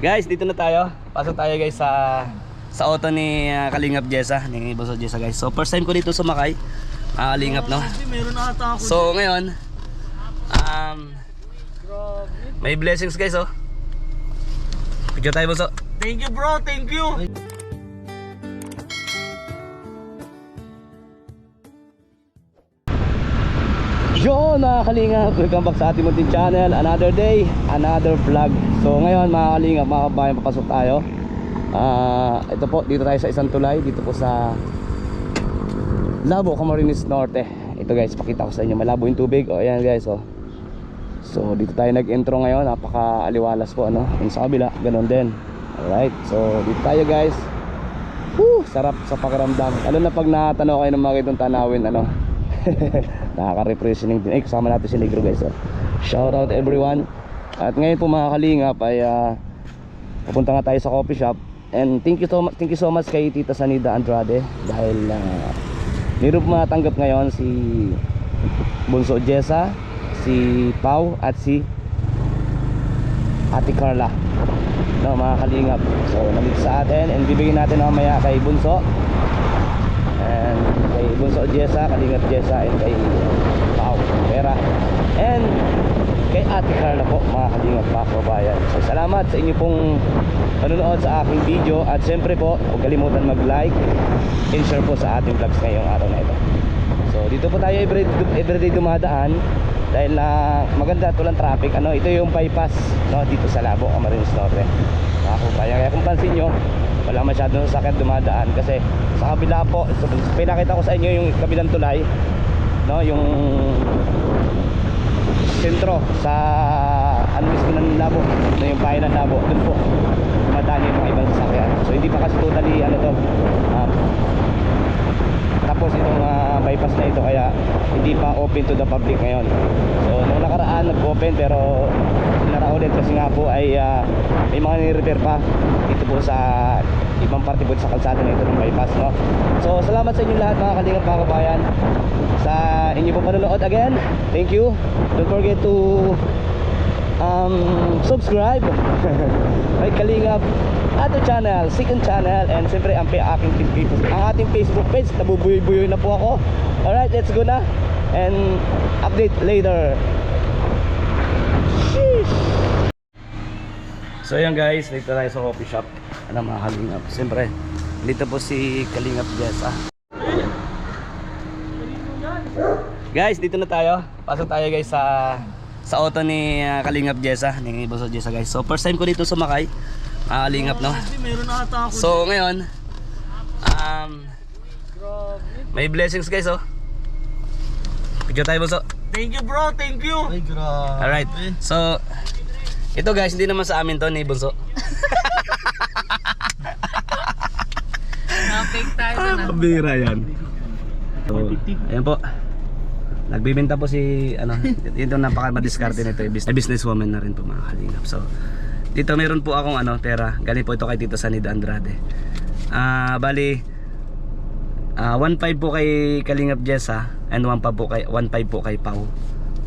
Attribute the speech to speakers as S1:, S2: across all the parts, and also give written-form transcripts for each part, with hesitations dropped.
S1: Guys, dito na tayo. Pasok tayo guys sa auto ni Kalingap Jessa, ni Boss Jessa guys. So first time ko dito sumakay. Kalingap no. So ngayon may blessings guys oh. Picture tayo Boss.
S2: Thank you bro, thank you.
S1: Yo mga Kalingap, welcome back sa ating munting channel. Another day, another vlog. So ngayon mga Kalingap, mga kabayan, papasok tayo. Ito po, dito tayo sa isang tulay. Dito po sa Labo, Camarines Norte. Ito guys, pakita ko sa inyo, malabo yung tubig. O ayan guys oh. So dito tayo nag-intro ngayon. Napaka-aliwalas po ano. Yung sa kabila, ganun din. Alright, so dito tayo guys. Sarap sa pakiramdam. Lalo na pag natanaw kayo ng mga itong tanawin ano. Nakaka-refreshing din. Kasama natin si Negro guys oh. Shout out everyone. At ngayon po mga Kalingap ay pupunta nga tayo sa coffee shop. And thank you so much kay Tita Sanida Andrade. Dahil meron po matanggap ngayon si Bunso Jessa, si Pau at si Ate Carla no, mga Kalingap. So nandito sa atin. And bibigyan natin mamaya kay Bunso and kay Bunso Jessa, Kalingap Jessa, and kay Pau Pera, and kay Ate Carla po mga Kalingap mga kabayan. So salamat sa inyo pong panonood sa aking video. At syempre po huwag kalimutan mag-like and share po sa ating vlogs ngayong araw na ito. So dito po tayo everyday dumadaan dahil maganda ito lang traffic ano. Ito yung bypass no, dito sa Labo, Camarines Norte mga kabayan. Kaya kung pansin nyo wala masyadong sakit dumadaan kasi sa kabila po, so, pinakita ko sa inyo yung kabilang tulay no, yung sentro sa ano mismo ng Labo, no, yung bayan ng Labo, dun po dumadaan yung mga ibang sasakyan. So hindi pa kasi totally ano to tapos itong bypass na ito, kaya hindi pa open to the public ngayon. So nung nakaraan nag-open pero sinara ulit kasi nga po ay may mga nire-repair pa dito po sa ibang parte po sa kalsada na ito ng bypass no? So salamat sa inyo lahat mga Kalingap mga kabayan sa inyo po panonood again. Thank you. Don't forget to subscribe kay Kalingap ating channel, second channel, and siyempre ang ating Facebook page. Nabubuyoy-buyoy na po ako. Alright, let's go na and update later. Sheesh. So ayan guys, dito tayo sa coffee shop ano mga Kalingap. Siyempre dito po si Kalingap Jessa. Guys, dito na tayo. Pasok tayo guys sa auto ni Kalingap Jessa, ni Boss Jessa guys. So first time ko dito sumakay Kalingap no. So ngayon may blessings guys oh. Picture tayo Boss.
S2: Thank you bro, thank you. Ay grabe.
S1: Alright, so ito guys, hindi naman sa amin to ni Bunso.
S2: Na-fake tayo na.
S1: Kabira yan. So, ayan po. Nagbibenta po si ano, ito napaka-madiskarte nito, businesswoman na rin po mga Kalingap. So, dito meron po akong ano, pera. Galing po ito kay Tita Sanida Andrade. Bali 1.5 po kay Kalingap Jessa and 1.5 po kay Pau.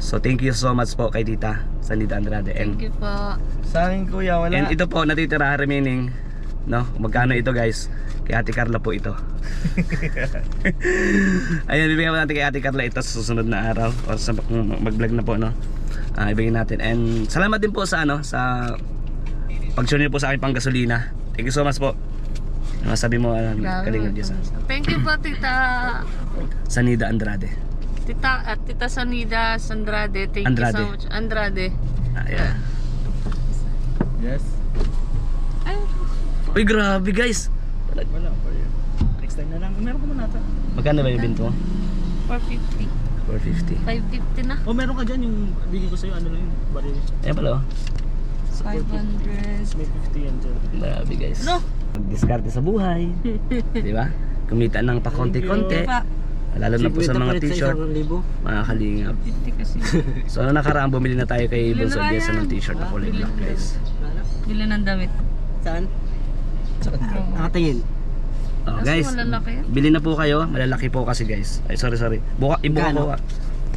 S1: So thank you so much po kay Tita Sanida Andrade. And
S2: Thank you po. Sa akin kuya wala.
S1: and ito po natitira remaining no, magkano ito guys? Kay Ate Carla po ito. Ayun, bibigyan natin kay Ate Carla ito sa susunod na araw o sa mag-vlog na po no. Ibigay natin. And salamat din po sa ano, sa pag-share niyo po sa akin pang gasolina. Thank you so much po. Sabi mo Kalingap Jessa.
S2: Thank you po Tita
S1: Sanida Andrade.
S2: Tita Sanida Andrade. Thank
S1: Andrade.
S2: you so much. Andrade.
S1: Ayan.
S3: Yes.
S2: Ay,
S1: Uy, grabe guys.
S3: Wala pa yun. Next time na lang. Meron ka man nata.
S1: Magkano ba yung binto mo?
S2: 450.
S1: 450.
S2: 550 na.
S3: Oh, meron ka dyan yung bigay ko sa'yo. Ano lang yun? Baril.
S1: Ayan pala oh.
S2: 500.
S3: May 50 yan dyan.
S1: Grabe guys.
S2: No.
S1: Mag-diskarte sa buhay. Di ba? Kumita ng pakonti-konti.
S2: Pa.
S1: Lalo na po sa mga t-shirt, mga Kalingap.
S2: 50 kasi.
S1: So ano nakaraan bumili na tayo kay Bunso Jessa ng t-shirt na kulay black guys.
S2: Bili ng damit.
S3: Saan? Nakatingin.
S1: Oh, guys,
S2: malalaki yan?
S1: bili na po kayo. Malalaki po kasi guys. Ay sorry. Ibuka ko.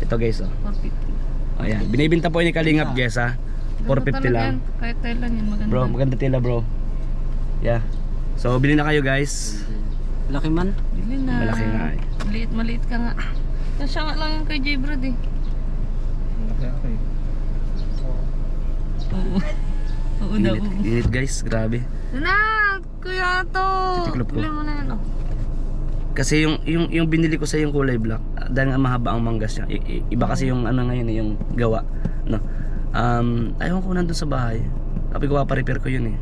S1: Ito guys oh.
S2: 450.
S1: Ayan, binibenta po ni Kalingap Jessa. 450
S2: talaga
S1: lang.
S2: yan. Kahit Thailand yan, maganda.
S1: Bro, maganda tela bro. Yeah. So, bili na kayo guys.
S3: Laki man.
S2: Bili na.
S1: Malaki nga eh.
S2: Maliit ka nga. Kasya nga lang yung kay J. Brad eh.
S3: Okay.
S2: Oo. Oo daw.
S1: Init guys, grabe.
S2: Na! Kuya to!
S1: Titiklop ko.
S2: Bili mo na yan oh.
S1: Kasi yung binili ko sa yung kulay black, dahil nga mahaba ang manggas niya. Iba kasi yung ano ngayon, yung gawa, no. Ayaw ko nandun sa bahay. Sabi ko pa-repair ko yun eh.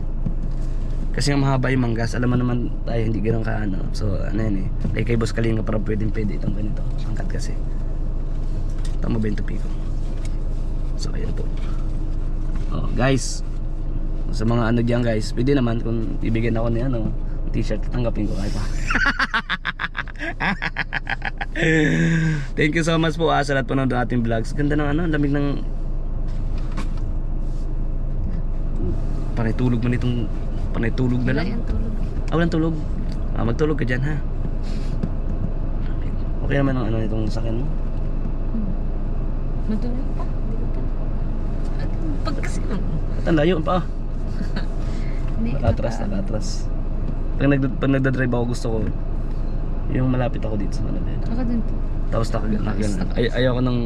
S1: Kasi nga mahaba yung manggas, alam mo naman tayo hindi ganoon ka ano. So ano yun eh. Like kay Boss Kalinga para pwede itong ganito. Angkat kasi. Tama ba yung tupi ko? So ayan po. Oh, guys. Sa mga ano diyan guys, pwede naman kung ibigyan ako ni ano, t-shirt, tanggapin ko kahit pa. Thank you so much po sa lahat po ng ating vlogs. Ganda ng ano, lamig ng panay-tulog man itong panay-tulog na
S2: Wala
S1: lang.
S2: yan tulog.
S1: Walang tulog. Magtulog ka dyan ha. Okay naman ang ano itong sakyan mo.
S2: Matulog pa. Hindi ko pa. Pag kasi
S1: At ang layo pa.
S2: hindi
S1: Nakatras. Pag nagdadrive ako gusto ko yung malapit ako dito sa Manila.
S2: Ako din to.
S1: Tapos nakaganon. Ayaw ko nang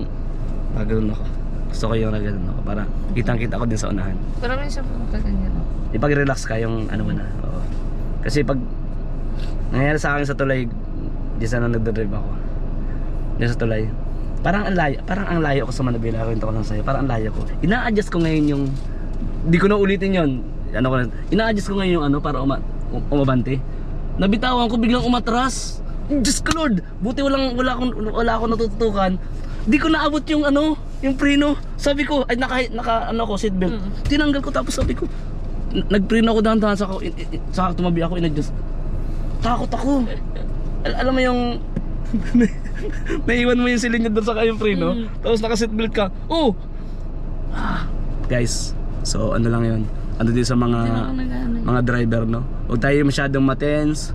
S1: nakaganon ako. Gusto ko yung nakaganon ako para kitang-kita ko din sa unahan.
S2: Pero minsan po kaganyan.
S1: Ipag-relax ka yung ano mo na. Oo. Kasi pag nangyayari sa akin sa tulay, di sana nagdadrive ako. Diyan sa tulay. Parang ang layo ko sa Manila. Kwento ko lang sa'yo. Parang ang layo ko. Ina-adjust ko ngayon yung di ko na ulitin yon. Ano ko na, ina-adjust ko ngayon yung ano para umabante. Nabitawan ko biglang umatras. Diyos ko Lord, buti wala akong natututukan. Di ko naabot yung ano, yung preno. Sabi ko, ay naka ano ko seatbelt. Tinanggal ko tapos sabi ko, nagpreno ako dahan-dahan sa tumabi ako in-adjust. Takot ako. Alam mo yung naiwan mo yung silindro doon sa kayong preno, tapos naka-seatbelt ka. Oh. Guys, so ano lang 'yon. Ano din sa mga driver, no? Huwag tayo masyadong matense.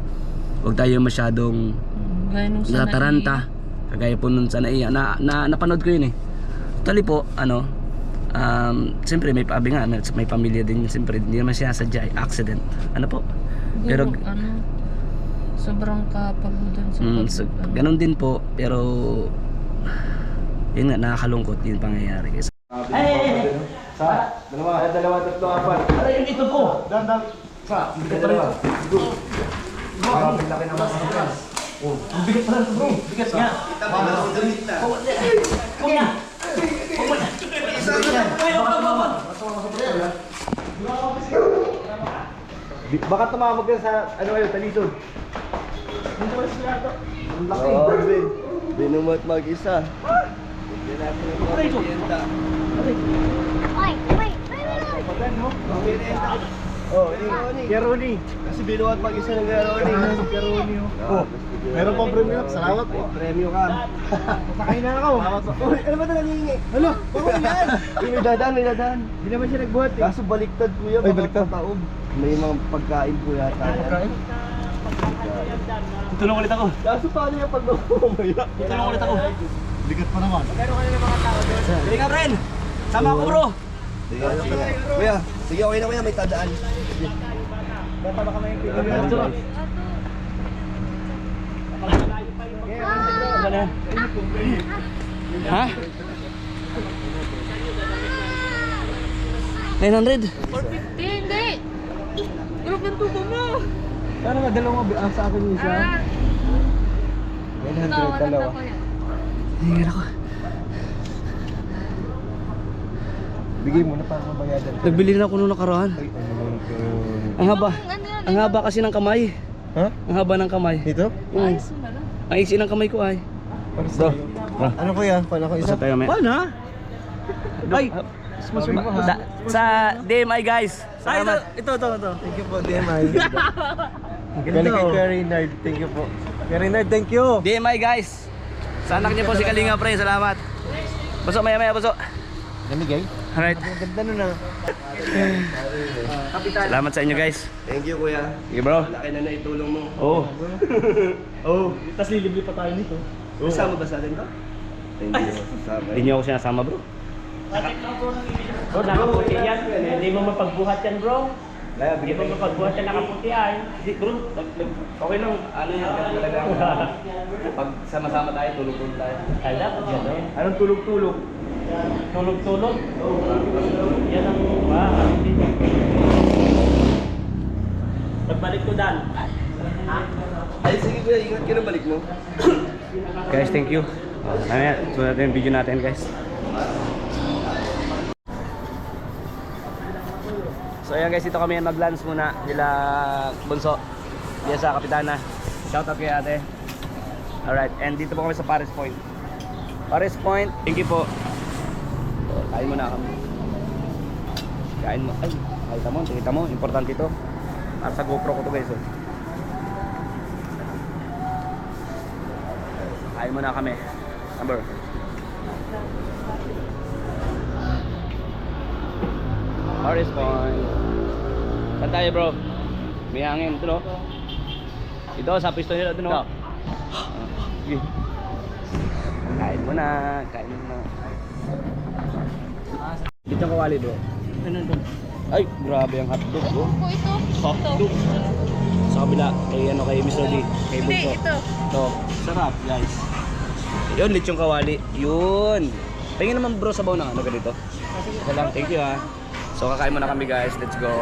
S1: Huwag tayo masyadong nataranta. Kagaya po nun sa napanood ko yun eh. Tali po, ano, siyempre may paabi nga, may pamilya din yun. Siyempre, hindi naman siya sadya, accident. Ano po? Pero,
S2: ano, sobrang kapagudan sa
S1: ganun din po, pero yun nga, nakakalungkot yung pangyayari. Kasi,
S3: Dalawa, tatlo, apat.
S1: ano yung ito ko?
S3: Dan. Dalawa. Laki naman sa gas.
S1: Ang bigat pala ito bro, bigat nga.
S3: Baka tumamag yan sa ano kayo, talisod. Hindi mo sila ito. Ang laki.
S4: Binumat mag-isa.
S1: Aray ko.
S3: Oh, Kuya Ronnie.
S4: Kasi binumat mag-isa ng Kuya Ronnie.
S3: Kuya Ronnie. Oh, meron pang premium. Salamat po.
S4: Premyo ka.
S3: Sakay na ako.
S4: Uy, ano ba ito nangingi?
S3: Ano? Bakit yan?
S4: May dadaan.
S3: Hindi naman siya nagbuhat eh.
S4: Kaso baliktad kuya.
S3: Ay, baliktad.
S4: Pataob. May mga pagkain po yata.
S3: Pagkain?
S1: Tulong ulit ako.
S4: Kaso paano yung pag mamaya?
S1: Tulong ulit ako.
S3: Bigat pa naman.
S1: Dali ka friend. Sama ako bro.
S4: Sige, kuya. Sige, okay na kuya. May tadaan.
S3: Bata baka may
S1: Ha? 900?
S2: 450, hindi! Group ng tubo mo!
S3: Sana madalawang ang sa akin yung isa. 900 dalawa.
S1: Hingin ako.
S3: Bigay mo na para mabayadan.
S1: Nagbili na ako nung nakaraan. Ang haba kasi ng kamay.
S3: Ha?
S1: Ang haba ng kamay.
S3: Dito?
S2: Ayos mo na lang.
S1: Ang iksi ng kamay ko ay.
S3: Para sa ano kuya? Paano ko isa?
S1: Basta tayo may.
S3: Paano?
S1: Ay! Sa DMI guys. Salamat.
S3: Ito. Thank you po, DMI. Galing kay Kuya Reynard. Thank you po. Kuya Reynard, thank you.
S1: DMI guys. Sa anak niyo po si Kalinga Pre. Salamat. Buso, maya buso.
S3: Namigay?
S1: Alright.
S3: Ang ganda nun ah.
S1: Salamat sa inyo guys.
S4: Thank you kuya.
S1: Sige bro.
S4: Laki na naitulong mo.
S1: Oo.
S3: Oh, tapos lilibre pa tayo nito.
S4: Kasama ba sa atin to? Thank you. Kasama.
S1: Hindi niyo ako sinasama bro.
S5: Bro, nakaputi yan. Hindi mo mapagbuhat yan, bro.
S1: Kaya,
S5: Hindi mo mapagbuhat yan, nakaputi ay.
S1: Bro, okay lang. Ano yan, ganun talaga. Pag sama-sama tayo, tulog-tulog tayo.
S5: Ala, gano'n.
S3: Anong tulog-tulog?
S5: Tulog-tulog. Yan ang dito. Pagbalik ko, Dan. Ha?
S4: Ay, sige kuya, ingat ka na balik mo.
S1: Guys, thank you. Ano yan, sunod natin yung video natin guys. So ayan guys, dito kami mag-lunch muna nila Bunso. Diyan sa Kapitana. Shoutout kay ate. Alright, and dito po kami sa Paris Point. Paris Point, thank you po. So, kain muna kami. Kain mo. Ay, kita mo, importante ito. Para sa GoPro ko to guys. Oh. Kain muna kami. Number. Paris Point. Saan tayo bro? May hangin. Ito no? Ito sa pisto nila. Ito no? Sige. Kain muna. Kain muna. Dito ang kawali bro. Ay, grabe ang hotdog bro.
S2: Po ito.
S1: Hotdog. Sa kabila. Kay ano kay Miss Rodi. Kay
S2: Hindi,
S1: Bunso.
S2: ito.
S1: Ito. Sarap guys. Yun, lechong kawali. Yun. Tingin naman bro sa baw ng ano ganito. Ito lang, thank you ha. So kakain muna kami guys. Let's go.